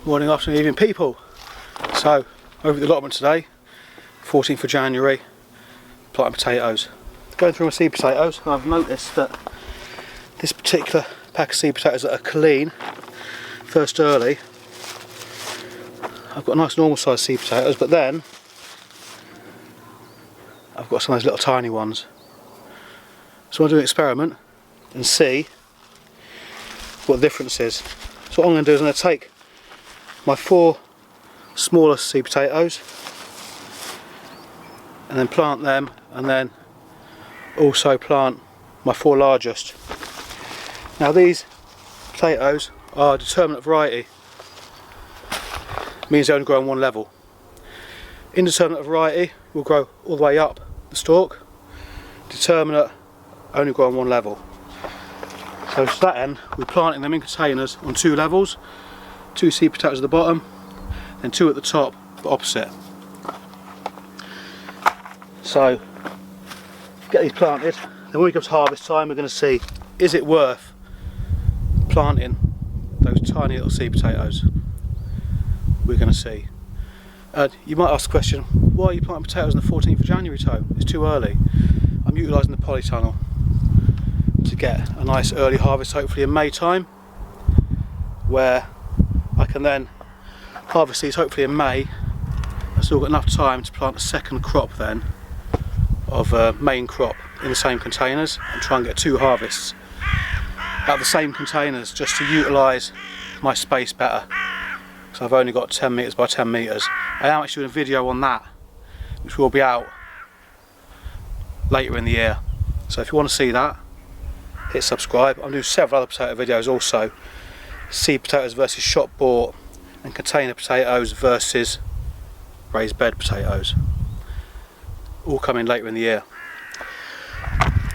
Morning, afternoon, evening people. So, over the allotment today, 14th of January, planting potatoes. Going through my seed potatoes, I've noticed that this particular pack of seed potatoes that are clean, first early, I've got nice normal sized seed potatoes, but then I've got some of those little tiny ones. So I'm going to do an experiment and see what the difference is. So what I'm going to do is I'm going to take my 4 smaller seed potatoes and then plant them, and then also plant my 4 largest. Now these potatoes are determinate variety, means they only grow on one level. Indeterminate variety will grow all the way up the stalk. Determinate only grow on one level. So to that end, we're planting them in containers on 2 levels. 2 seed potatoes at the bottom, and 2 at the top, but opposite. So get these planted. Then when we come to harvest time, we're going to see, is it worth planting those tiny little seed potatoes? We're going to see. You might ask the question, why are you planting potatoes on the 14th of January, Tone? It's too early. I'm utilising the polytunnel to get a nice early harvest, hopefully in May time, where I can then harvest these hopefully in May. I've still got enough time to plant a second crop then of main crop in the same containers, and try and get 2 harvests out of the same containers, just to utilise my space better. So I've only got 10 metres by 10 metres. I am actually doing a video on that, which will be out later in the year. So if you want to see that, hit subscribe. I'm doing several other potato videos also. Seed potatoes versus shop bought, and container potatoes versus raised bed potatoes. All coming later in the year.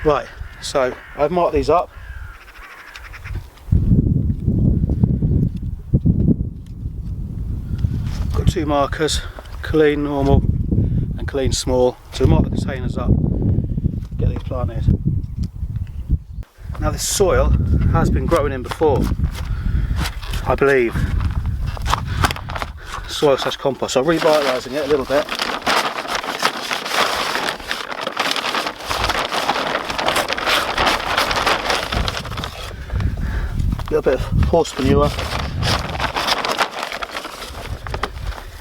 Right, so I've marked these up. Got 2 markers, clean normal and clean small. So mark the containers up, get these planted. Now this soil has been growing in before, I believe. Soil / compost. So I'm revitalising it a little bit. A little bit of horse manure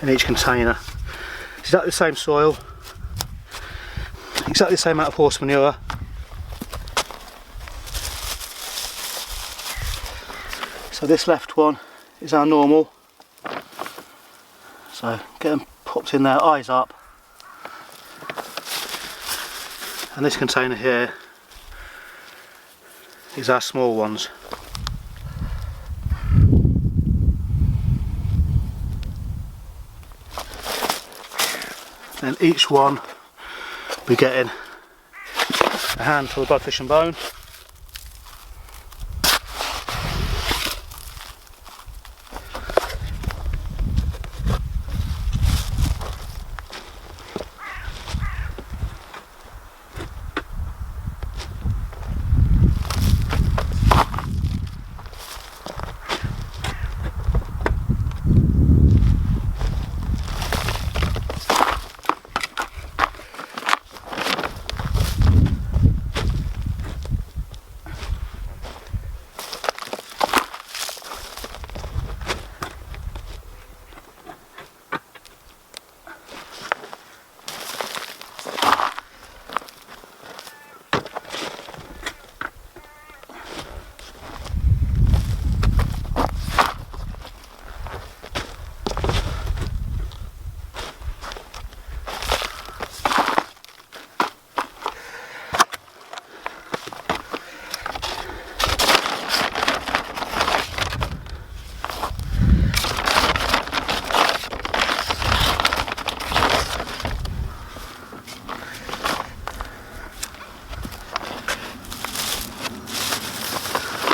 in each container. It's exactly the same soil, exactly the same amount of horse manure. So this left one is our normal. So get them popped in there, eyes up. And this container here is our small ones. Then each one we're getting a handful of bloodfish and bone.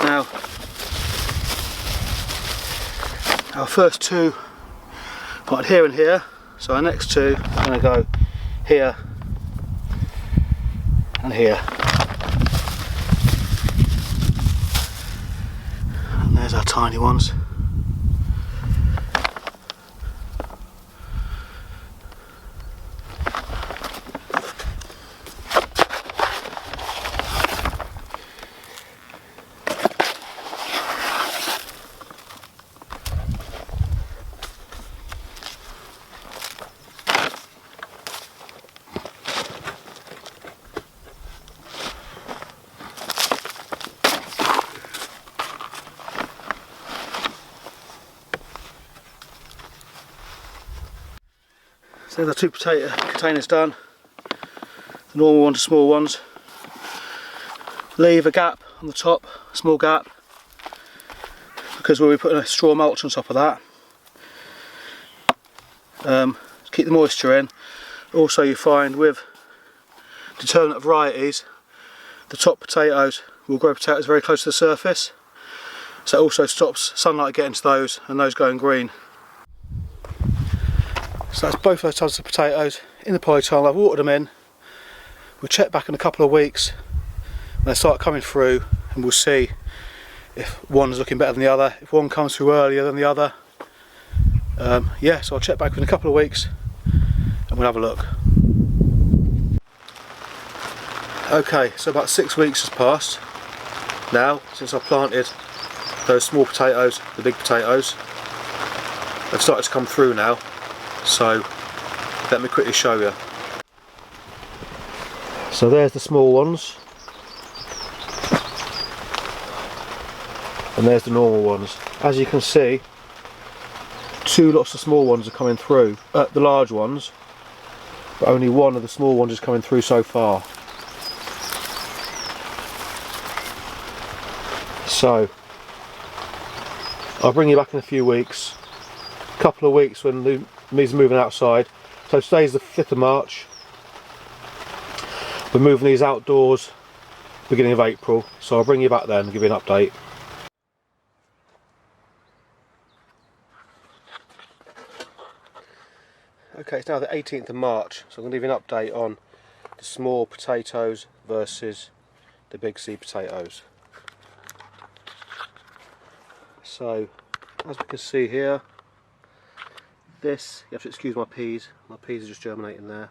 Now, our first 2 planted here and here, so our next 2 are going to go here and here. And there's our tiny ones. So the 2 potato containers done, the normal ones, the small ones. Leave a gap on the top, a small gap, because we'll be putting a straw mulch on top of that. Keep the moisture in. Also, you find with determinate varieties, the top potatoes will grow potatoes very close to the surface, so it also stops sunlight getting to those and those going green. So that's both those types of potatoes in the polytunnel. I've watered them in. We'll check back in a couple of weeks when they start coming through, and we'll see if one's looking better than the other, if one comes through earlier than the other. Yeah, so I'll check back in a couple of weeks and we'll have a look. Okay, so about 6 weeks has passed now since I planted those small potatoes, the big potatoes. They've started to come through now, so let me quickly show you. So there's the small ones, and there's the normal ones. As you can see, 2 lots of small ones are coming through, the large ones, but only 1 of the small ones is coming through so far. So I'll bring you back in a few weeks, a couple of weeks when me's moving outside. So today's the 5th of March. We're moving these outdoors beginning of April, so I'll bring you back then and give you an update. Okay, it's now the 18th of March, so I'm going to give you an update on the small potatoes versus the big seed potatoes. So, as we can see here, this, you have to excuse my peas are just germinating there.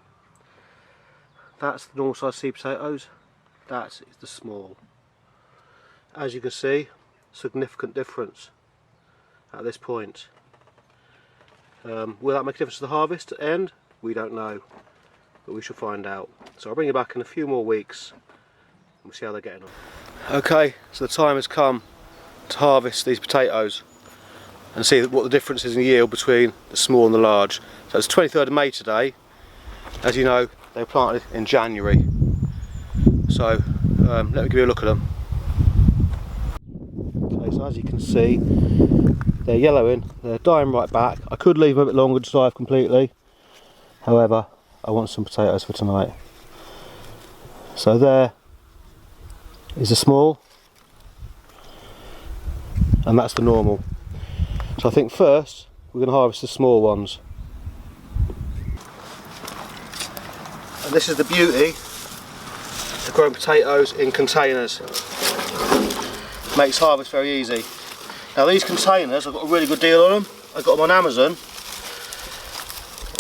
That's the normal size seed potatoes, that is the small. As you can see, significant difference at this point. Will that make a difference to the harvest at the end? We don't know, but we shall find out. So I'll bring you back in a few more weeks and we'll see how they're getting on. Okay, so the time has come to harvest these potatoes and see what the difference is in yield between the small and the large. So it's 23rd of May today. As you know, they were planted in January. So let me give you a look at them. Okay, so as you can see, they're yellowing, they're dying right back. I could leave them a bit longer to dry completely. However, I want some potatoes for tonight. So there is the small, and that's the normal. So I think first we're going to harvest the small ones. And this is the beauty of growing potatoes in containers. Makes harvest very easy. Now these containers, I've got a really good deal on them. I got them on Amazon.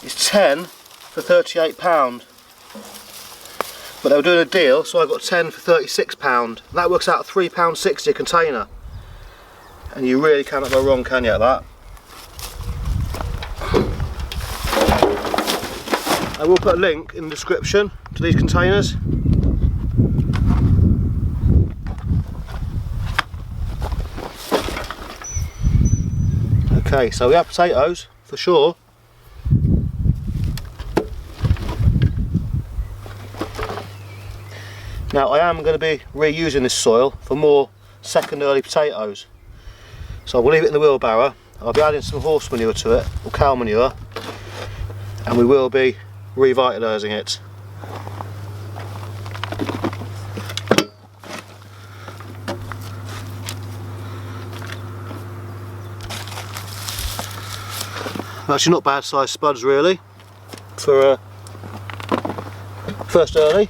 It's 10 for £38. But they were doing a deal, so I got 10 for £36. That works out at £3.60 a container. And you really cannot go wrong, can you, at that? I will put a link in the description to these containers. Okay, so we have potatoes for sure. Now I am going to be reusing this soil for more second early potatoes. So we'll leave it in the wheelbarrow. I'll be adding some horse manure to it, or cow manure, and we will be revitalising it. Actually not bad sized spuds really for first early.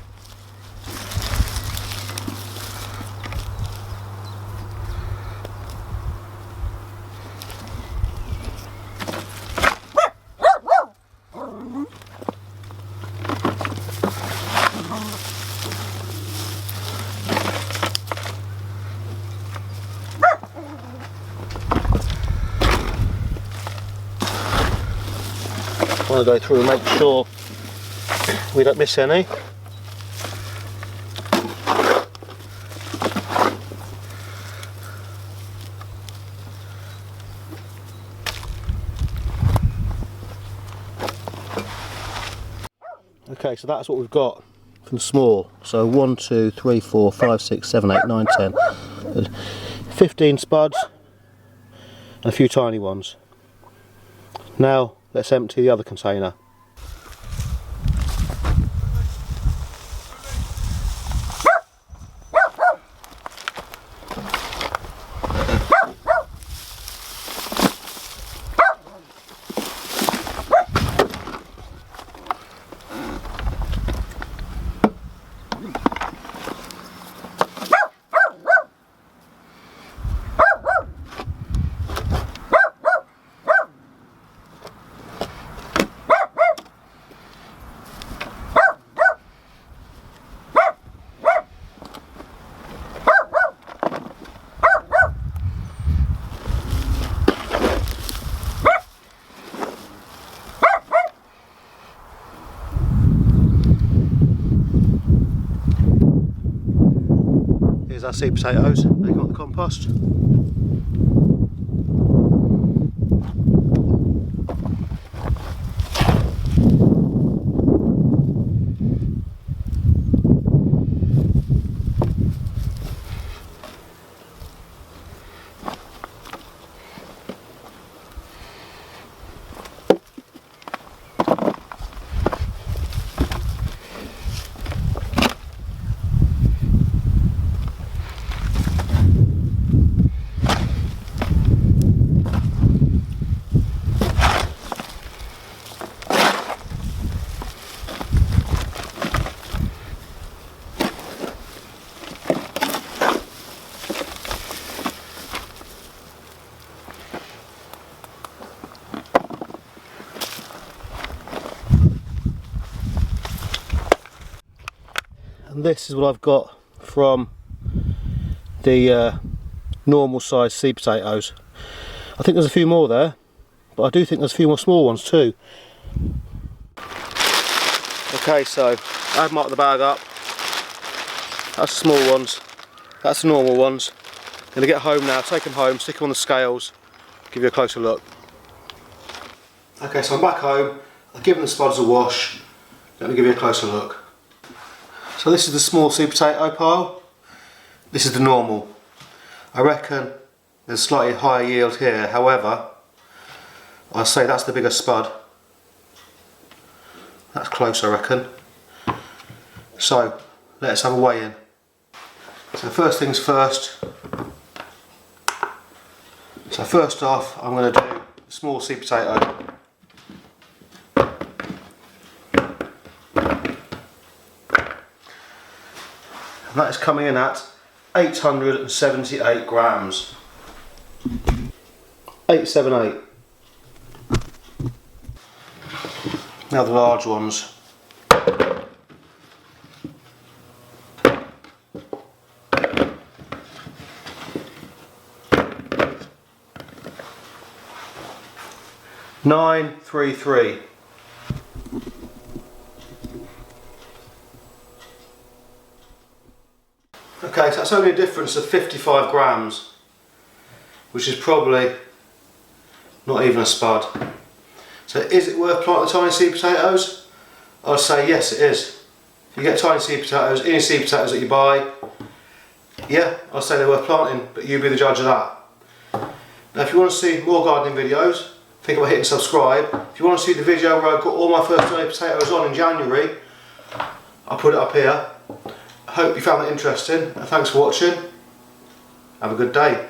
I want to go through and make sure we don't miss any. Okay, so that's what we've got from small. So 1, 2, 3, 4, 5, 6, 7, 8, 9, 10. 15 spuds and a few tiny ones. Now let's empty the other container. Here's our seed potatoes, they got the compost. And this is what I've got from the normal size seed potatoes. I think there's a few more there, but I do think there's a few more small ones too. Okay, so I've marked the bag up. That's the small ones, that's the normal ones. I'm going to get home now, take them home, stick them on the scales, give you a closer look. Okay, so I'm back home, I've given the spuds a wash, let me give you a closer look. So this is the small seed potato pile, this is the normal. I reckon there's slightly higher yield here, however, I'll say that's the bigger spud. That's close, I reckon. So let's have a weigh in. So first things first. So first off, I'm going to do the small seed potato. And that is coming in at 878 grams. 878. Now the large ones. $933. Okay, so that's only a difference of 55 grams, which is probably not even a spud. So is it worth planting the tiny seed potatoes? I'll say yes, it is. If you get tiny seed potatoes, any seed potatoes that you buy, yeah, I'll say they're worth planting, but you be the judge of that. Now if you want to see more gardening videos, think about hitting subscribe. If you want to see the video where I got all my first tiny potatoes on in January, I'll put it up here. I hope you found that interesting, and thanks for watching. Have a good day.